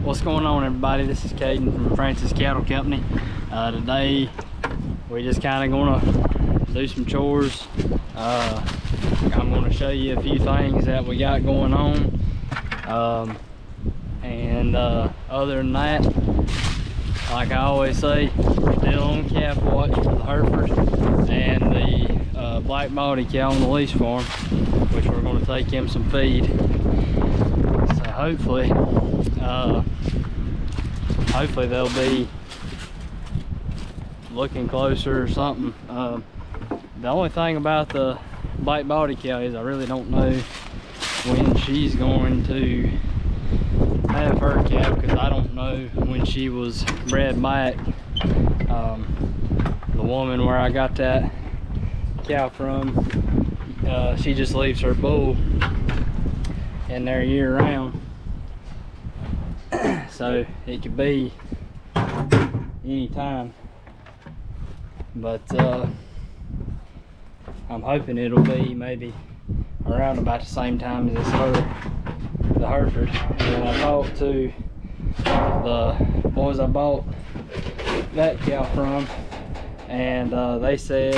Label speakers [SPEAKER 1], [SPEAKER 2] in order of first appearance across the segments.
[SPEAKER 1] What's going on, everybody? This is Caden from Francis Cattle Company. Today we're just kind of gonna do some chores. I'm gonna show you a few things that we got going on, other than that, like I always say, we're still on calf watch for the Hereford and the black Baldy cow on the lease farm, which we're going to take him some feed. So hopefully they'll be looking closer or something. The only thing about the black Baldy cow is I really don't know when she's going to have her calf, because I don't know when she was bred back. The woman where I got that cow from, she just leaves her bull in there year round, so it could be any time, but I'm hoping it'll be maybe around about the same time as the Hereford. And I talked to the boys I bought that cow from, and they said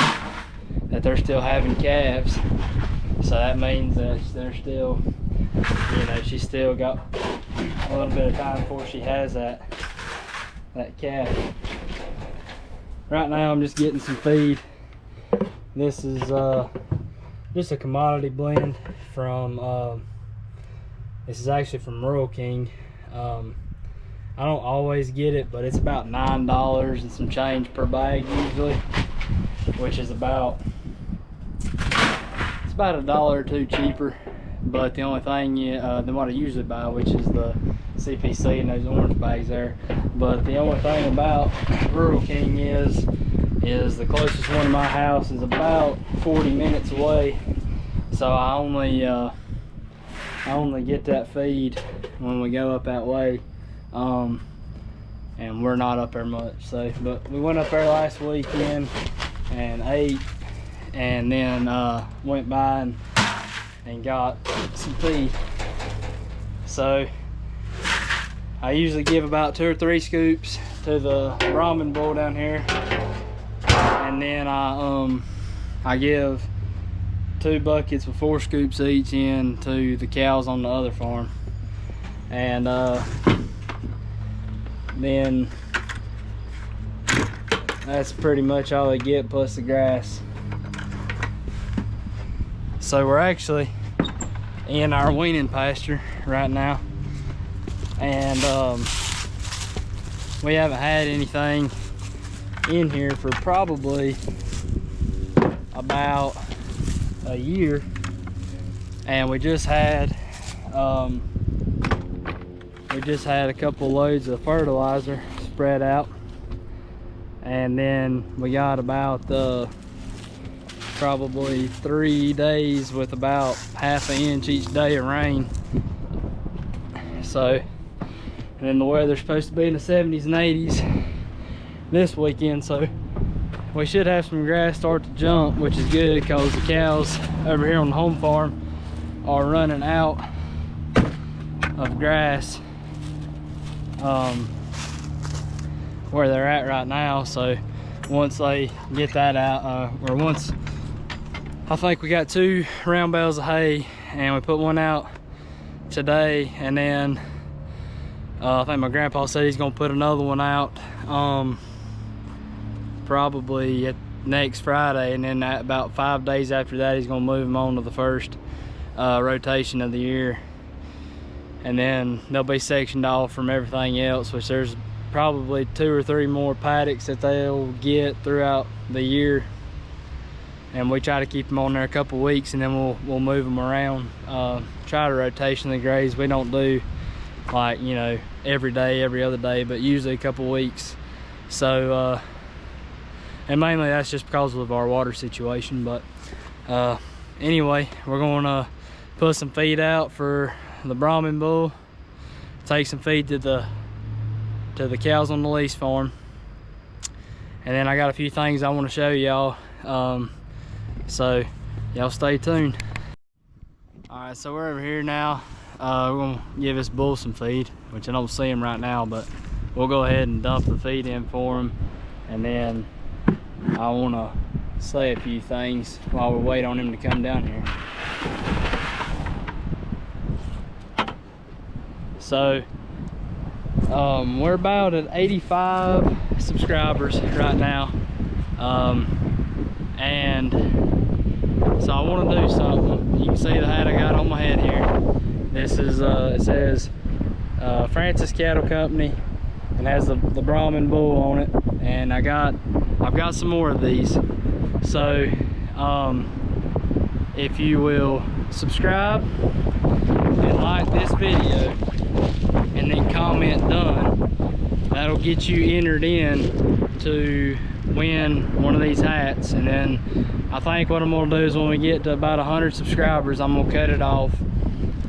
[SPEAKER 1] that they're still having calves, so that means that they're still, you know, she's still got a little bit of time before she has that calf. Right now I'm just getting some feed. This is just a commodity blend from this is actually from Rural King. I don't always get it, but it's about $9 and some change per bag usually, which is about $1 or $2 cheaper. But the only thing than what I usually buy, which is the CPC and those orange bags there. But the only thing about Rural King is the closest one to my house is about 40 minutes away, so I only get that feed when we go up that way, and we're not up there much. So, but we went up there last weekend and ate, and then went by and got some feed. So I usually give about 2 or 3 scoops to the Brahman bull down here, and then I give 2 buckets with 4 scoops each in to the cows on the other farm, and then that's pretty much all they get, plus the grass. So we're actually in our weaning pasture right now, and we haven't had anything in here for probably about a year, and we just had a couple loads of fertilizer spread out, and then we got about probably 3 days with about ½ an inch each day of rain. So, and then the weather's supposed to be in the 70s and 80s this weekend, so we should have some grass start to jump, which is good because the cows over here on the home farm are running out of grass where they're at right now. So once they get that out, or once, I think we got 2 round bales of hay, and we put one out today, and then I think my grandpa said he's gonna put another one out probably next Friday, and then about 5 days after that he's gonna move them on to the first rotation of the year, and then they'll be sectioned off from everything else, which there's probably 2 or 3 more paddocks that they'll get throughout the year, and we try to keep them on there a couple weeks, and then we'll move them around, try to rotationally graze. We don't do like, you know, every day, every other day, but usually a couple weeks. So and mainly that's just because of our water situation. But anyway, we're gonna put some feed out for the Brahman bull, take some feed to the cows on the lease farm, and then I got a few things I want to show y'all, so y'all stay tuned. All right, so we're over here now we're gonna give this bull some feed, which I don't see him right now, but we'll go ahead and dump the feed in for him, and then I want to say a few things while we wait on him to come down here. So we're about at 85 subscribers right now, and so I want to do something. You can see the hat I got on my head here. This is it says Francis Cattle Company, and has the Brahman bull on it, and I've got some more of these. So if you will subscribe and like this video and then comment done, that'll get you entered in to win one of these hats. And then I think what I'm gonna do is when we get to about 100 subscribers, I'm gonna cut it off.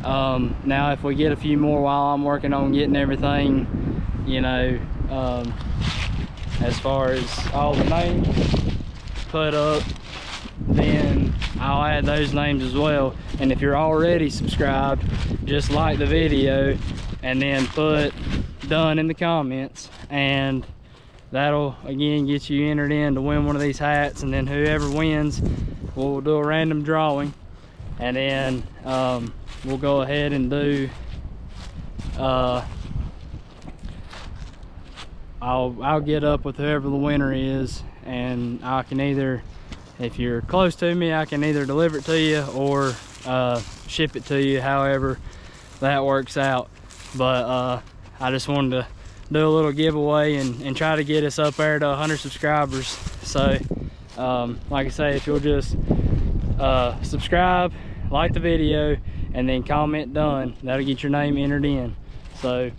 [SPEAKER 1] Now if we get a few more while I'm working on getting everything, you know, as far as all the names put up, then I'll add those names as well. And if you're already subscribed, just like the video and then put done in the comments, and that'll again get you entered in to win one of these hats. And then whoever wins, we'll do a random drawing, and then we'll go ahead and do I'll get up with whoever the winner is, and I can either, if you're close to me, I can either deliver it to you or ship it to you, however that works out. But I just wanted to do a little giveaway and try to get us up there to 100 subscribers. So like I say, if you'll just subscribe, like the video, and then comment done, that'll get your name entered in. So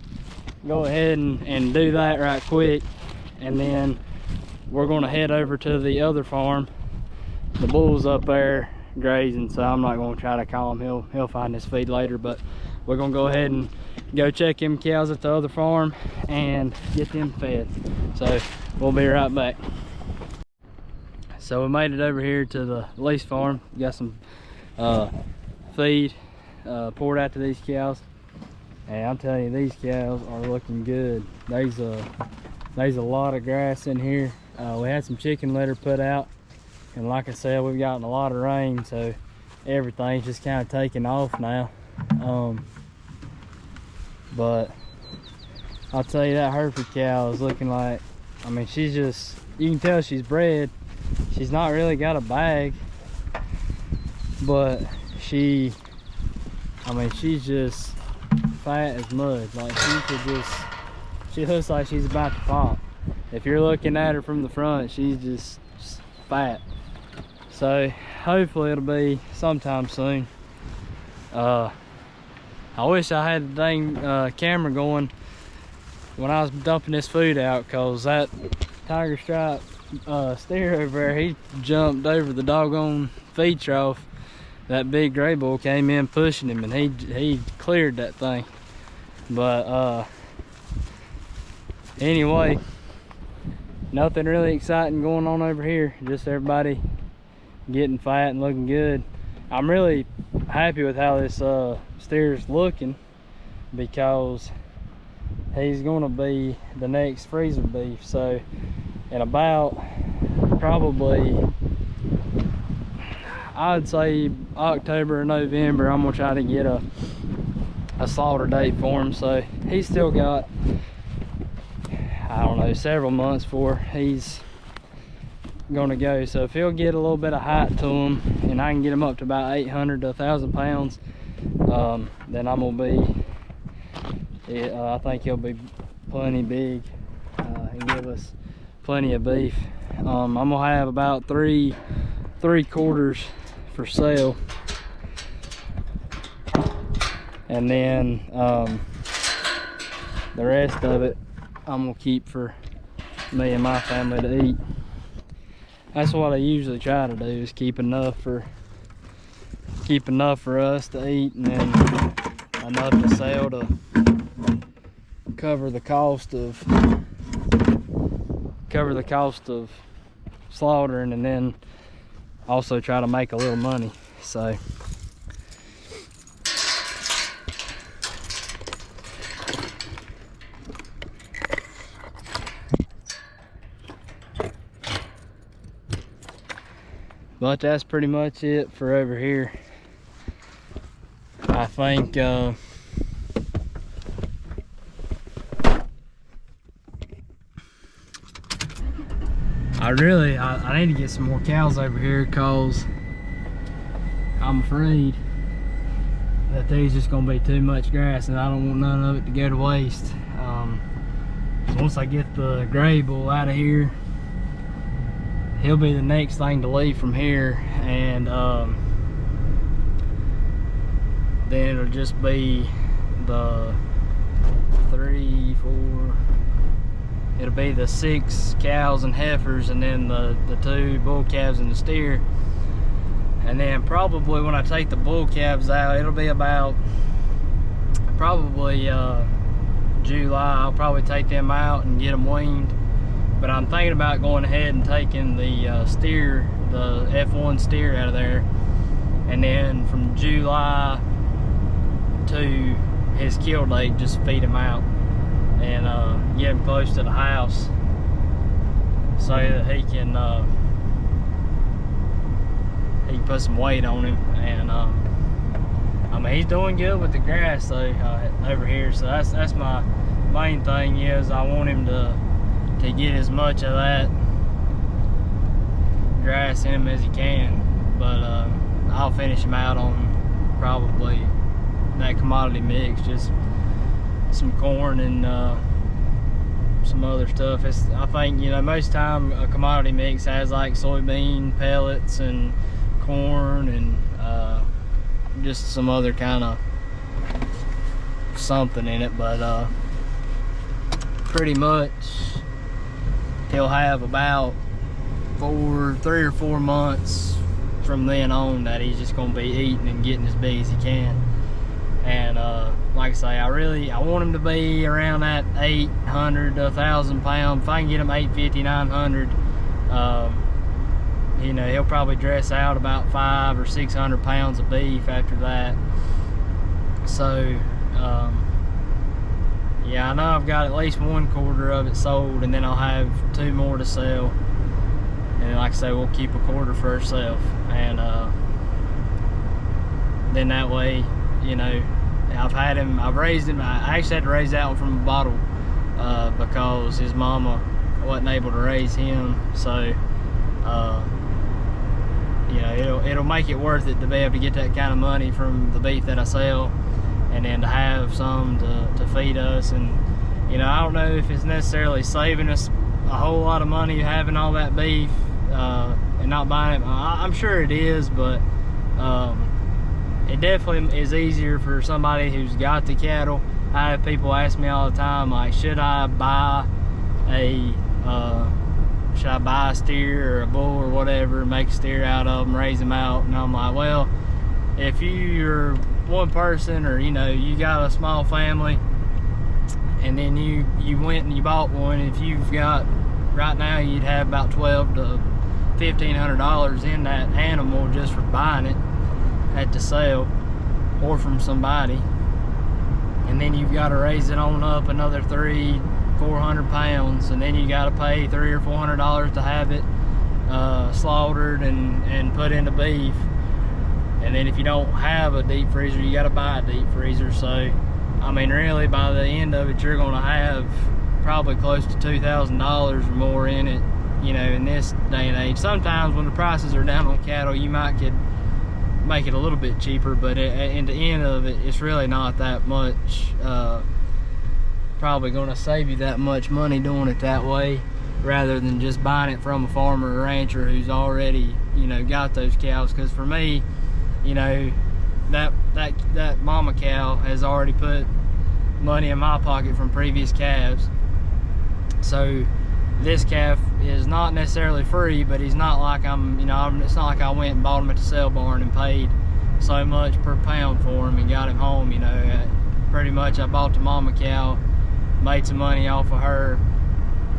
[SPEAKER 1] go ahead and do that right quick, and then we're going to head over to the other farm. The bull's up there grazing, so I'm not going to try to call him. He'll find his feed later, but we're going to go ahead and go check them cows at the other farm and get them fed. So we'll be right back. So we made it over here to the lease farm. Got some feed poured out to these cows, and I'm telling you, these cows are looking good. There's a lot of grass in here. We had some chicken litter put out, and like I said, we've gotten a lot of rain, so everything's just kind of taking off now. But I'll tell you, that Hereford cow is looking like, I mean, she's just, you can tell she's bred. She's not really got a bag, but she, I mean, she's just fat as mud. Like, she looks like she's about to pop. If you're looking at her from the front, she's just fat. So hopefully it'll be sometime soon. I wish I had the dang camera going when I was dumping this food out, cause that tiger stripe steer over there, he jumped over the doggone feed trough. That big gray bull came in pushing him, and he cleared that thing. But anyway, nothing really exciting going on over here. Just everybody getting fat and looking good. I'm really happy with how this steer's looking, because he's gonna be the next freezer beef. So in about probably, I'd say October or November, I'm gonna try to get a slaughter date for him. So he's still got, I don't know, several months before he's gonna go. So if he'll get a little bit of height to him, and I can get him up to about 800 to 1,000 pounds, then I'm gonna be, I think he'll be plenty big and give us plenty of beef. I'm gonna have about three quarters for sale, and then the rest of it I'm gonna keep for me and my family to eat. That's what I usually try to do, is keep enough for us to eat, and then enough to sell to cover the cost of slaughtering, and then also try to make a little money. So But that's pretty much it for over here. I think I need to get some more cows over here, cause I'm afraid that there's just gonna be too much grass and I don't want none of it to go to waste. So once I get the gray bull out of here, he'll be the next thing to leave from here, and then it'll just be the 3, 4, it'll be the 6 cows and heifers, and then the 2 bull calves and the steer. And then probably when I take the bull calves out, it'll be about probably July. I'll probably take them out and get them weaned. But I'm thinking about going ahead and taking the steer, the F1 steer out of there, and then from July to his kill date, just feed him out and get him close to the house so that he can put some weight on him. And I mean, he's doing good with the grass though over here. So that's my main thing, is I want him to get as much of that grass in him as he can. But I'll finish him out on probably that commodity mix, just some corn and some other stuff. I think, you know, most time a commodity mix has like soybean pellets and corn and just some other kind of something in it. But pretty much he'll have about 3 or 4 months from then on that he's just gonna be eating and getting as big as he can. And like I say, I want him to be around that 800 to 1,000 pound. If I can get him 850, 900, you know, he'll probably dress out about 500 or 600 pounds of beef after that. So yeah, I know I've got at least 1/4 of it sold, and then I'll have 2 more to sell. And like I say, we'll keep 1/4 for ourselves. And then that way, you know, I've raised him. I actually had to raise that one from a bottle because his mama wasn't able to raise him. So you know, it'll make it worth it to be able to get that kind of money from the beef that I sell, and then to have some to feed us. And you know, I don't know if it's necessarily saving us a whole lot of money having all that beef and not buying it. I'm sure it is, but it definitely is easier for somebody who's got the cattle. I have people ask me all the time, like, should I buy a steer or a bull or whatever, make a steer out of them, raise them out? And I'm like, well, if you're one person, or you know, you got a small family, and then you went and you bought one, if you've got, right now you'd have about $1,200 to $1,500 in that animal just for buying it at the sale or from somebody, and then you've got to raise it on up another 300-400 pounds, and then you got to pay $300 or $400 to have it slaughtered and put into beef. And then if you don't have a deep freezer, you got to buy a deep freezer. So I mean, really, by the end of it, you're going to have probably close to $2,000 or more in it, you know, in this day and age. Sometimes when the prices are down on cattle, you might could make it a little bit cheaper, but in the end of it, it's really not that much. Probably going to save you that much money doing it that way, rather than just buying it from a farmer or rancher who's already, you know, got those cows. Because for me, you know, that mama cow has already put money in my pocket from previous calves. So this calf is not necessarily free, but he's not like it's not like I went and bought him at the sale barn and paid so much per pound for him and got him home. You know, pretty much I bought the mama cow, made some money off of her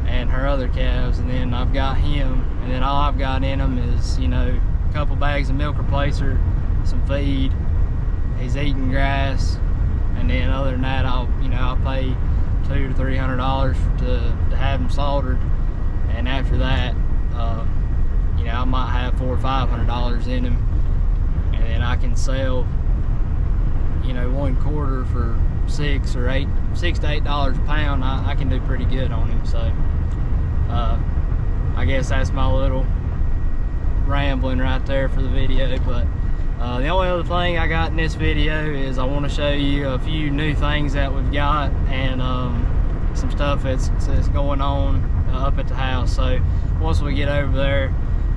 [SPEAKER 1] and her other calves, and then I've got him, and then all I've got in him is, you know, a couple bags of milk replacer, some feed, he's eating grass, and then other than that, I'll pay $200 to $300 to have him slaughtered. And after that, you know, I might have $400 or $500 in him, and then I can sell, you know, 1/4 for $6 to $8 a pound. I can do pretty good on him. So I guess that's my little rambling right there for the video. But the only other thing I got in this video is I want to show you a few new things that we've got, and some stuff that's going on up at the house. So once we get over there,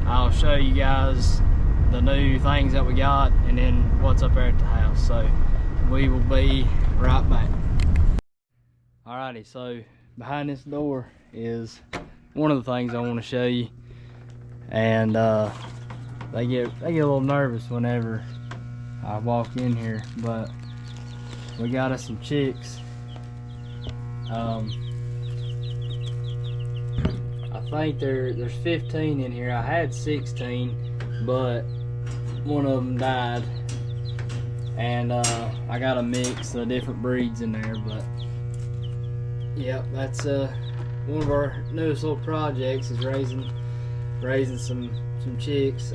[SPEAKER 1] I'll show you guys the new things that we got and then what's up there at the house. So we will be right back. Alrighty, so behind this door is one of the things I want to show you, and they get a little nervous whenever I walk in here, but we got us some chicks. I think there's 15 in here. I had 16, but one of them died, and I got a mix of different breeds in there. But yep, that's one of our newest little projects, is raising some chicks.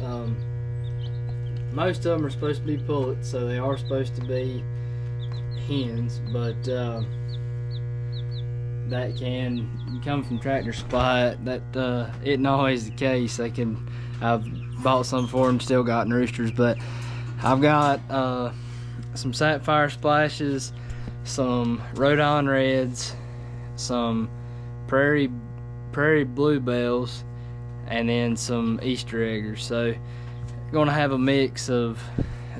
[SPEAKER 1] Most of them are supposed to be pullets, so they are supposed to be hens, but that can come from Tractor Supply. That isn't always the case. I've bought some for them, still got roosters, but I've got some Sapphire Splashes, some Rhode Island Reds, some Prairie Bluebells, and then some Easter Eggers. So gonna have a mix of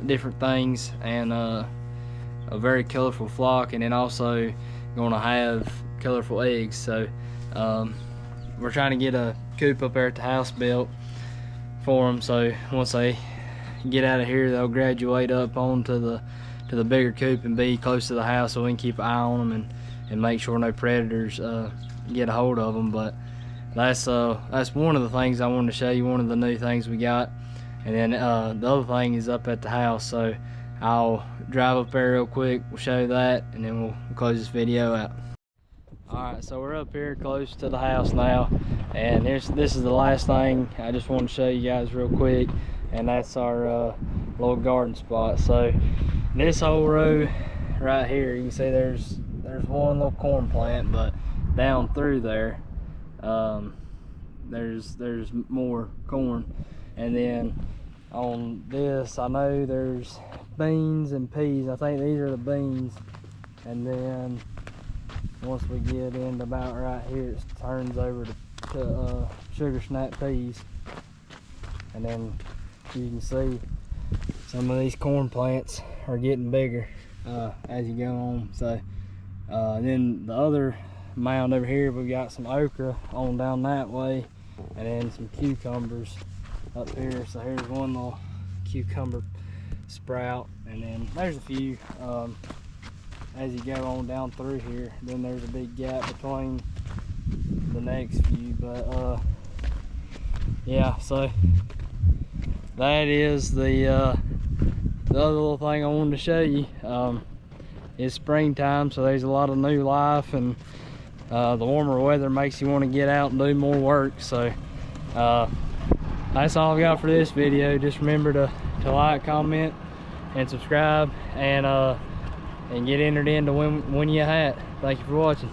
[SPEAKER 1] different things, and a very colorful flock, and then also gonna have colorful eggs. So we're trying to get a coop up there at the house built for them, so once they get out of here, they'll graduate up onto the bigger coop and be close to the house, so we can keep an eye on them and make sure no predators get a hold of them. But that's one of the things I wanted to show you, one of the new things we got. And then the other thing is up at the house, so I'll drive up there real quick, we'll show you that, and then we'll close this video out. Alright, so we're up here close to the house now, and this is the last thing I just want to show you guys real quick, and that's our little garden spot. So this whole row right here, you can see there's one little corn plant, but down through there there's more corn. And then on this, I know there's beans and peas. I think these are the beans. And then once we get into about right here, it turns over to sugar snap peas. And then you can see some of these corn plants are getting bigger as you go on. So then the other mound over here, we've got some okra on down that way, and then some cucumbers up here. So here's one little cucumber sprout, and then there's a few as you go on down through here. Then there's a big gap between the next few, but yeah, so that is the other little thing I wanted to show you. It's springtime, so there's a lot of new life, and the warmer weather makes you want to get out and do more work. So that's all I've got for this video. Just remember to like, comment, and subscribe, and get entered in to win you a hat. Thank you for watching.